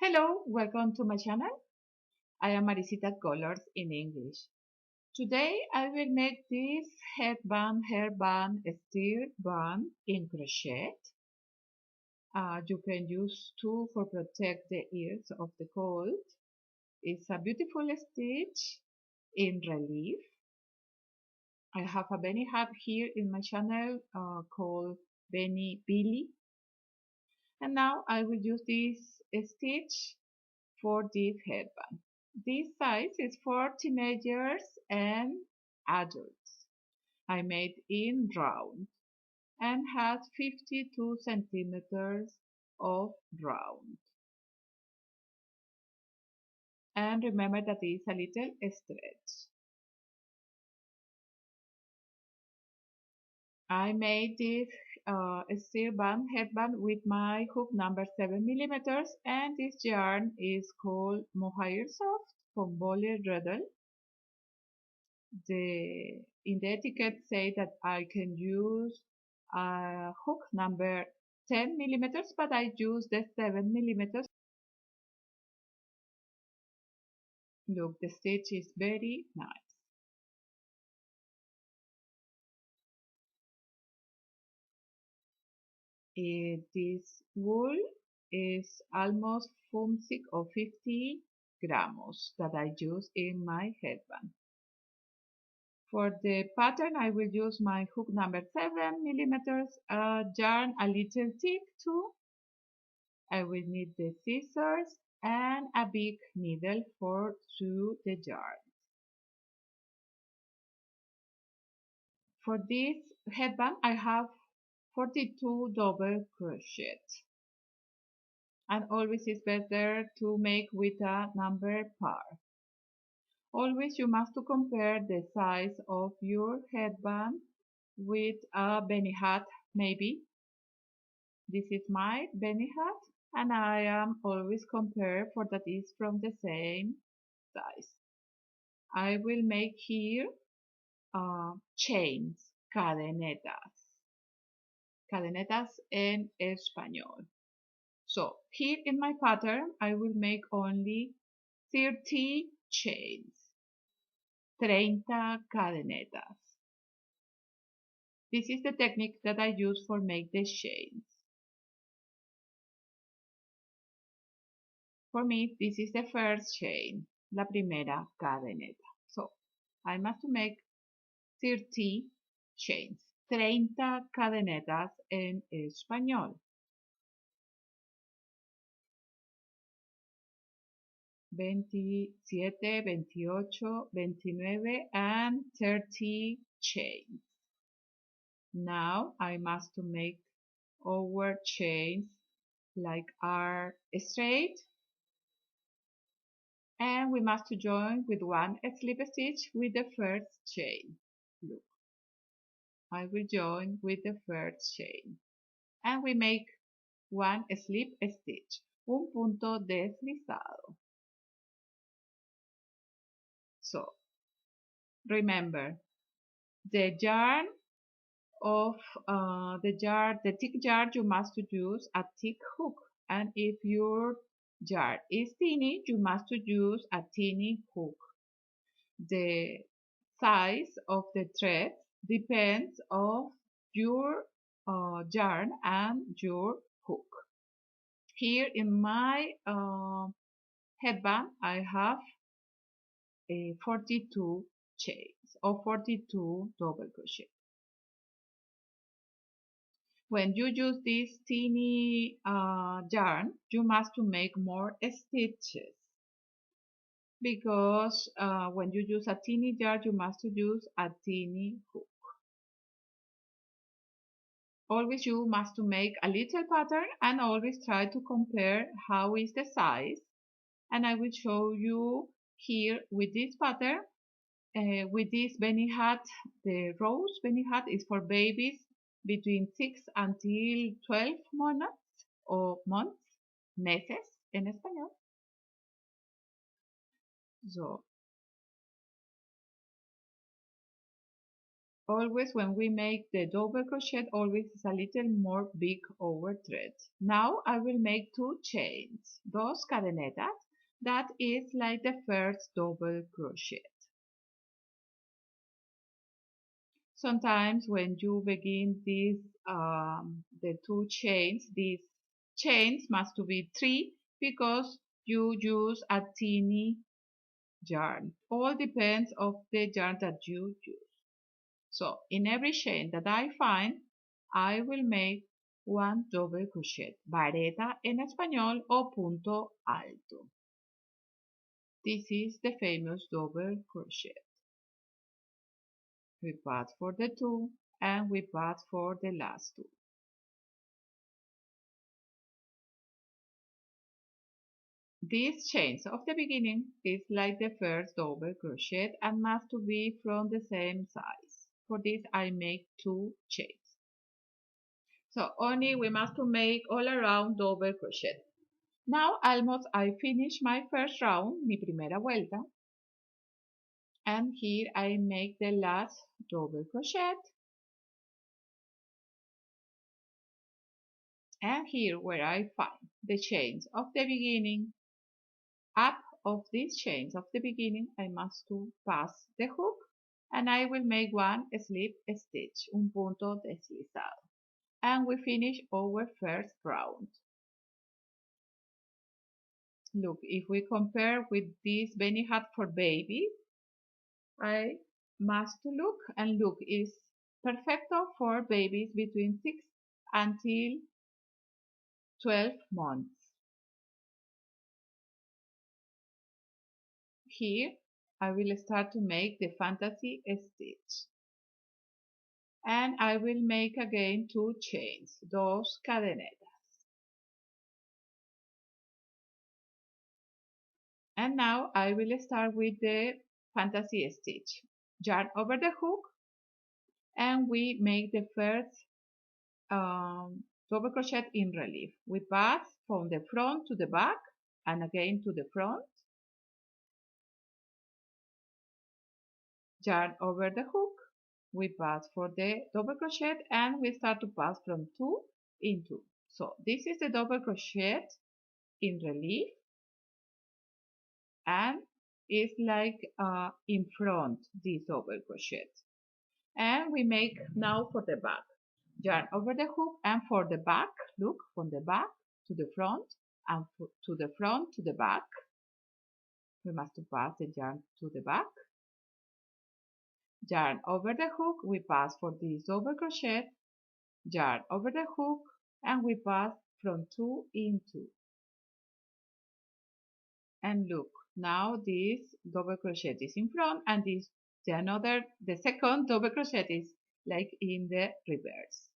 Hello, welcome to my channel. I am Maricita Colors in English. Today I will make this hairband steel band in crochet. You can use two for protect the ears of the cold. It's a beautiful stitch in relief. I have a Benny hat here in my channel called Benny Billy. And now I will use this stitch for this headband. This size is for teenagers and adults. I made in round and has 52 centimeters of round. And remember that it's a little stretch. I made this steel band headband with my hook number 7 millimeters, and this yarn is called Mohair Soft from Volley Redel. In the etiquette say that I can use a hook number 10 millimeters, but I use the 7 millimeters. Look, the stitch is very nice. This wool is almost 50 or 50 grams that I use in my headband. For the pattern, I will use my hook number 7 millimeters, yarn a little thick too. I will need the scissors and a big needle for sew the yarn. For this headband, I have 42 double crochet. And always it's better to make with a number pair. Always you must compare the size of your headband with a Benny hat, maybe. This is my Benny hat, and I am always compare for that is from the same size. I will make here chains, cadenetas en español. So here in my pattern, I will make only 30 chains, 30 cadenetas. This is the technique that I use for make the chains. For me, this is the first chain, la primera cadeneta. So I must make 30 chains, 30 cadenetas en español. 27, 28, 29 and 30 chains. Now I must make our chains like are straight, and we must join with one slip stitch with the first chain. Look, I will join with the first chain, and we make one slip stitch, un punto deslizado. So remember, the yarn of the thick yarn, you must use a thick hook, and if your yarn is tiny, you must use a tiny hook. The size of the thread depends of your yarn and your hook. Here in my headband, I have 42 chains or 42 double crochet. When you use this teeny yarn, you must make more stitches, because when you use a teeny yarn, you must use a teeny hook. Always you must make a little pattern, and always try to compare how is the size. And I will show you here with this pattern, with this Benny hat. The rose Benny hat is for babies between 6 until 12 months or months, meses en español. So, Always when we make the double crochet, always is a little more big over thread. Now I will make 2 chains, dos cadenetas. That is like the first double crochet. Sometimes when you begin these the 2 chains, these chains must to be 3 because you use a teeny yarn. All depends of the yarn that you use. So in every chain that I find, I will make 1 double crochet, vareta en español o punto alto. This is the famous double crochet. We pass for the 2 and we pass for the last 2. These chains of the beginning is like the first double crochet and must to be from the same size. For this I make 2 chains. So only we must to make all around double crochet. Now almost I finish my first round, mi primera vuelta. And here I make the last double crochet. And here where I find the chains of the beginning, up of these chains of the beginning, I must to pass the hook and I will make 1 slip stitch, un punto deslizado. And we finish our first round. Look, if we compare with this Benny hat for baby, I must look and look is perfecto for babies between 6 until 12 months. Here I will start to make the fantasy stitch. And I will make again 2 chains, dos cadenetas. And now I will start with the fantasy stitch. Yarn over the hook and we make the first double crochet in relief. We pass from the front to the back and again to the front. Yarn over the hook. We pass for the double crochet and we start to pass from 2 in 2. So this is the double crochet in relief and it's like in front this double crochet. And we make now for the back. Yarn over the hook and for the back, look, from the back to the front and to the front to the back. We must pass the yarn to the back. Yarn over the hook, we pass for this double crochet, yarn over the hook, and we pass from 2 in 2. And look, now this double crochet is in front and this the second double crochet is like in the reverse.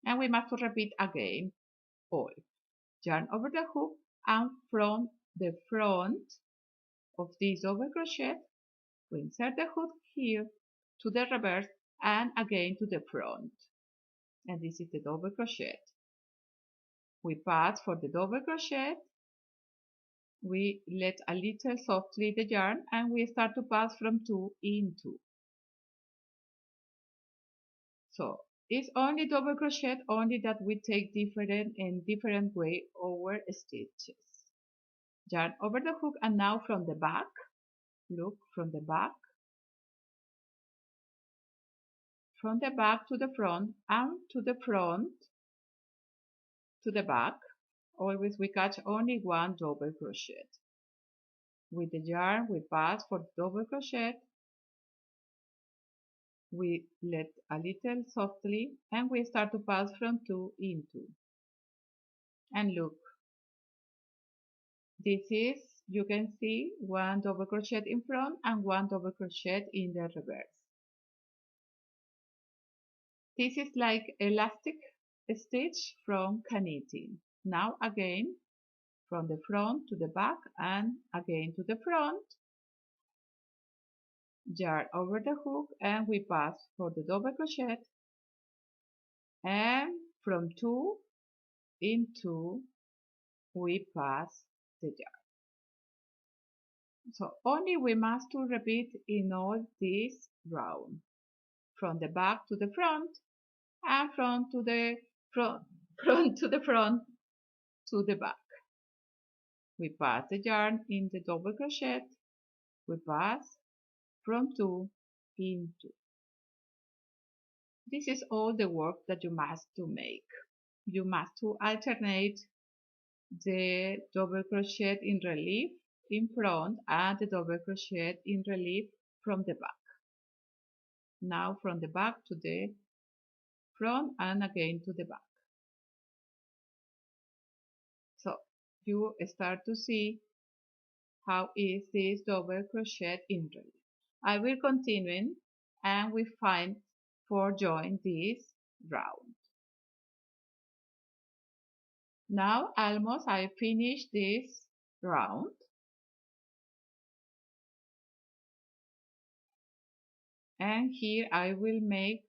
And we must repeat again all. Yarn over the hook and from the front of this double crochet, we insert the hook here to the reverse and again to the front. And this is the double crochet. We pass for the double crochet. We let a little softly the yarn and we start to pass from 2 in 2. So it's only double crochet, only that we take different way our stitches. Yarn over the hook and now from the back, look, from the back to the front and to the front to the back. Always we catch only 1 double crochet. With the yarn we pass for double crochet. We let a little softly and we start to pass from 2 in 2. And look, this is, you can see 1 double crochet in front and 1 double crochet in the reverse. This is like elastic stitch from knitting. Now again from the front to the back and again to the front. Yarn over the hook and we pass for the double crochet and from 2 in 2 we pass the yarn. So only we must to repeat in all this round from the back to the front, and front to the front, front to the front to the back. We pass the yarn in the double crochet. We pass from 2 into. This is all the work that you must to make. You must to alternate the double crochet in relief in front and the double crochet in relief from the back. Now from the back to the front and again to the back. So you start to see how is this double crochet in relief. I will continue and we find for join this round. Now almost I finished this round. And here I will make,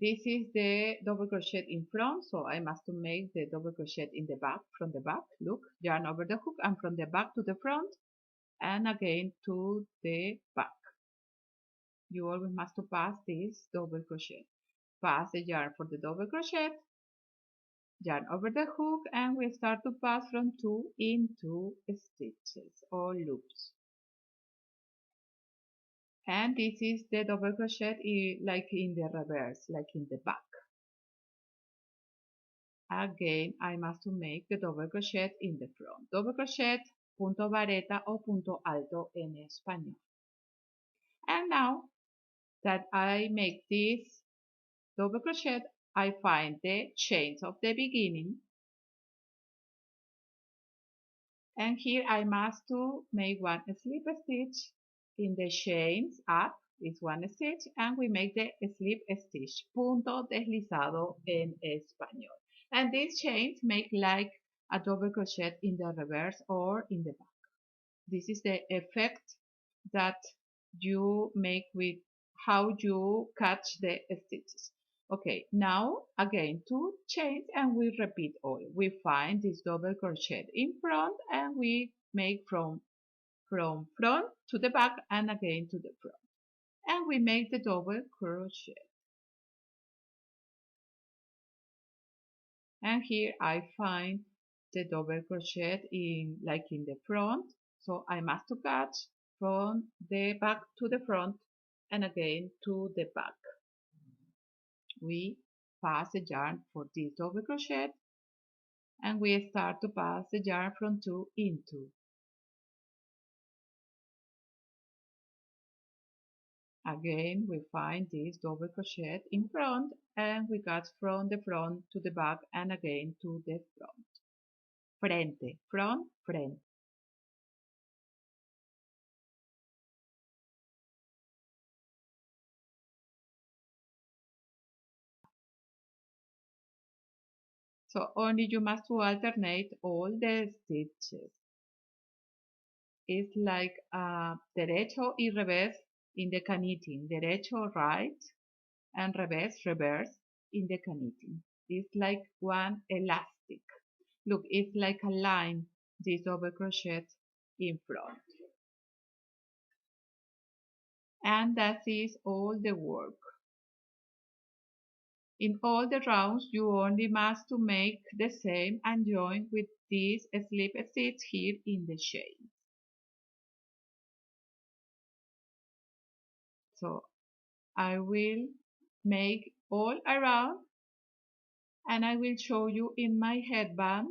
this is the double crochet in front, so I must to make the double crochet in the back, from the back, look, yarn over the hook, and from the back to the front, and again to the back. You always must to pass this double crochet. Pass the yarn for the double crochet, yarn over the hook, and we start to pass from 2 into stitches or loops. And this is the double crochet like in the reverse, like in the back. Again, I must make the double crochet in the front. Double crochet, punto vareta o punto alto en español. And now that I make this double crochet, I find the chains of the beginning. And here I must to make one slip stitch in the chains up is one stitch, and we make the slip stitch, punto deslizado en español. And these chains make like a double crochet in the reverse or in the back. This is the effect that you make with how you catch the stitches. Okay, now again 2 chains and we repeat all. We find this double crochet in front and we make from front to the back and again to the front. And we make the double crochet. And here I find the double crochet in like in the front, so I must to catch from the back to the front and again to the back. We pass the yarn for this double crochet and we start to pass the yarn from 2 into. Again we find this double crochet in front and we catch from the front to the back and again to the front. Frente, front, frente. So only you must to alternate all the stitches. It's like derecho y revés in the knitting, derecho right and revés reverse in the knitting. It's like one elastic. Look, it's like a line, this double crochet in front. And that is all the work. In all the rounds, you only must to make the same and join with this slip stitch here in the chain. So I will make all around and I will show you in my headband.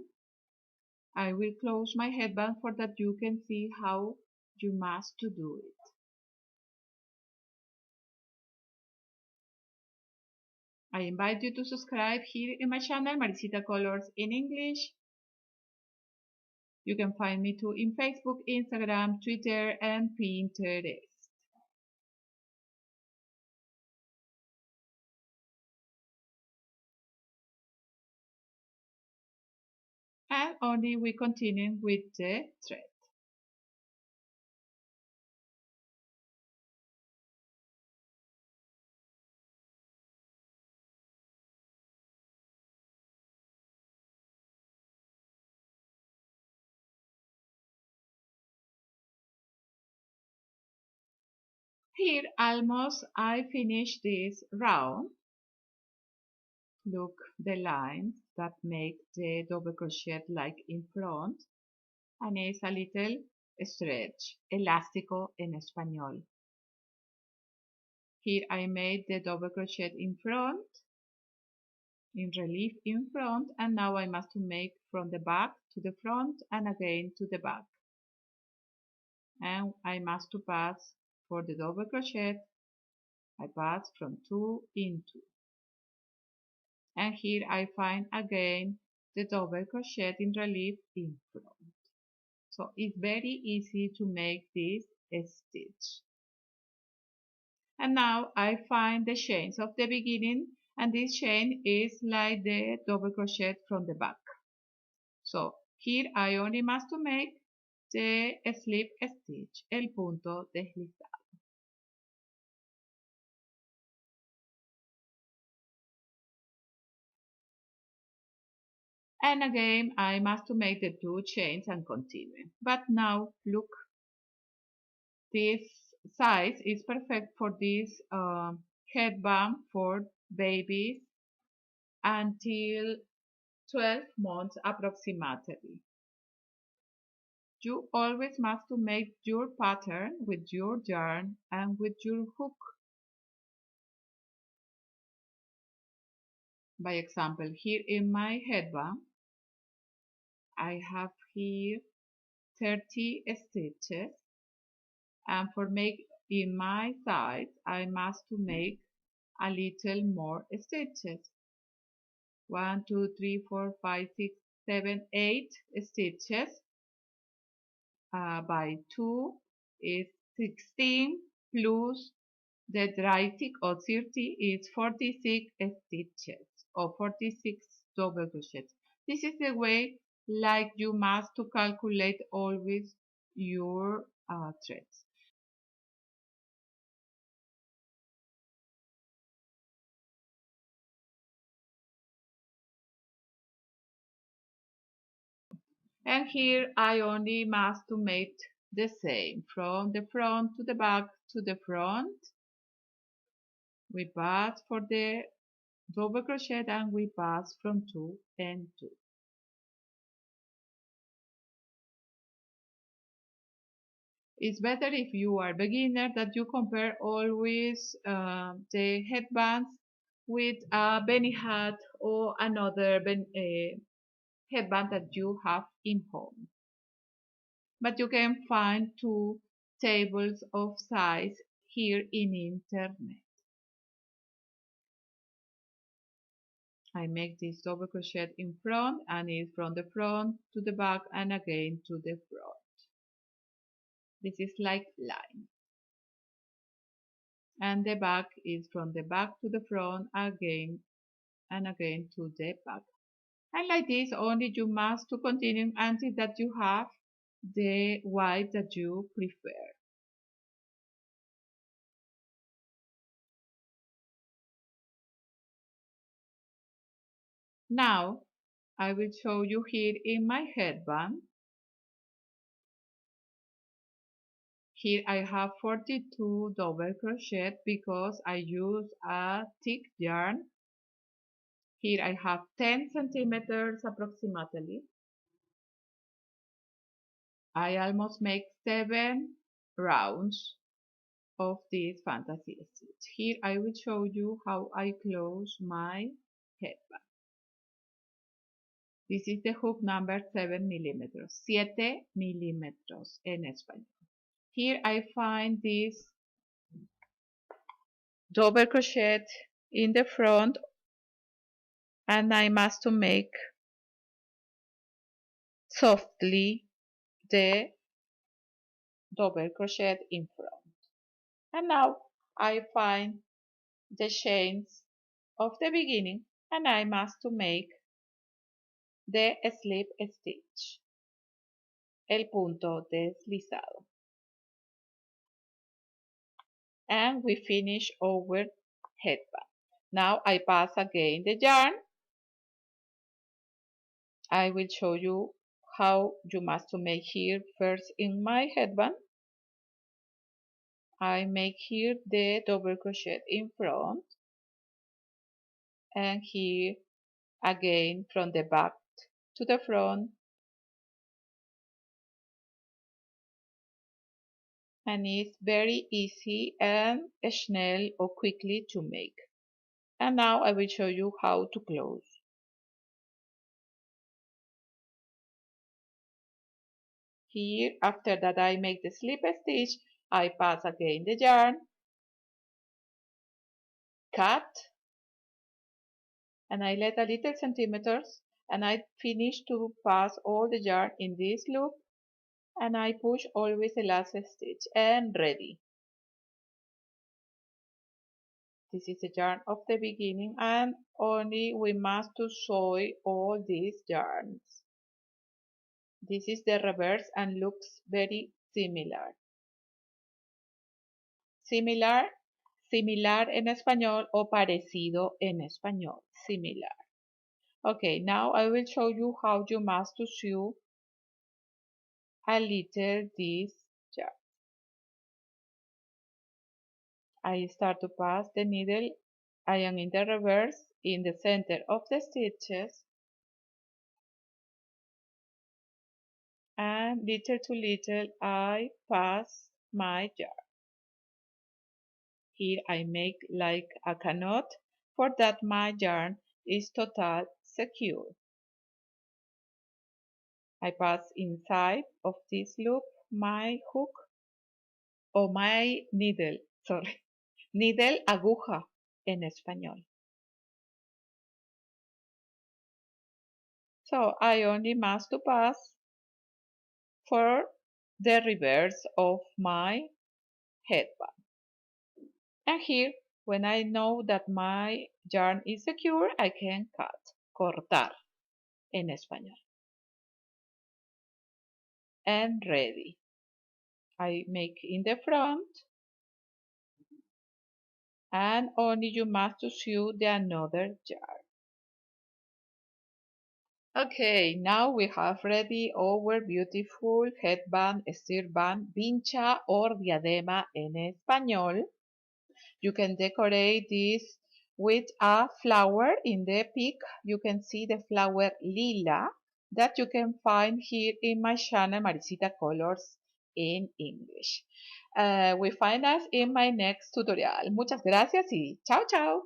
I will close my headband for that you can see how you must to do it. I invite you to subscribe here in my channel, Maricita Colors in English. You can find me too in Facebook, Instagram, Twitter, and Pinterest. And only we continue with the thread. Here almost I finished this round. Look the lines that make the double crochet like in front, and it's a little stretch, elástico en español. Here I made the double crochet in front, in relief in front, and now I must make from the back to the front and again to the back. And I must to pass for the double crochet, I pass from 2 in 2. And here I find again the double crochet in relief in front. So it's very easy to make this stitch. And now I find the chains of the beginning, and this chain is like the double crochet from the back. So here I only must to make the slip stitch, el punto deslizado. And again I must to make the 2 chains and continue. But now look, this size is perfect for this headband for babies until 12 months approximately. You always must to make your pattern with your yarn and with your hook. By example, here in my headband, I have here 30 stitches, and for make in my side, I must to make a little more stitches. 1, 2, 3, 4, 5, 6, 7, 8 stitches by 2 is 16 plus the dry tick or 30 is 46 stitches or 46 double crochets. This is the way like you must to calculate always your threads. And here I only must to make the same from the front to the back to the front. We pass for the double crochet and we pass from 2 and 2. It's better if you are beginner that you compare always the headbands with a Benny hat or another headband that you have in home. But you can find 2 tables of size here in internet. I make this double crochet in front and it's from the front to the back and again to the front. This is like line. And the back is from the back to the front again and again to the back. And like this, only you must to continue until that you have the white that you prefer. Now, I will show you here in my headband. Here I have 42 double crochet because I use a thick yarn. Here I have 10 centimeters approximately. I almost make 7 rounds of this fantasy stitch. Here I will show you how I close my headband. This is the hook number 7 millimeters, 7 milímetros en español. Here I find this double crochet in the front and I must to make softly the double crochet in front. And now I find the chains of the beginning and I must to make the slip stitch, el punto deslizado. And we finish our headband. Now I pass again the yarn. I will show you how you must to make here first in my headband. I make here the double crochet in front, and here again from the back to the front, and it's very easy and snel or quickly to make. And now I will show you how to close. Here, after that I make the slip stitch, I pass again the yarn, cut, and I let a little centimeters, and I finish to pass all the yarn in this loop, and I push always the last stitch, and ready. This is the yarn of the beginning, and only we must to sew all these yarns. This is the reverse and looks very similar. Similar en español o parecido en español. Similar. Okay, now I will show you how you must to sew a little this yarn. I start to pass the needle. I am in the reverse in the center of the stitches, and little to little I pass my yarn. Here I make like a knot for that my yarn is totally secure. I pass inside of this loop my hook o my needle, sorry, needle aguja en español. So I only must to pass for the reverse of my headband. And here, when I know that my yarn is secure, I can cut, cortar en español. And ready. I make in the front, and only you must to sew the another yarn. Okay, now we have ready our beautiful headband, band, vincha or diadema en español. You can decorate this with a flower in the peak. You can see the flower lila that you can find here in my channel Maricita Colors in English. We find us in my next tutorial. Muchas gracias y chao chao.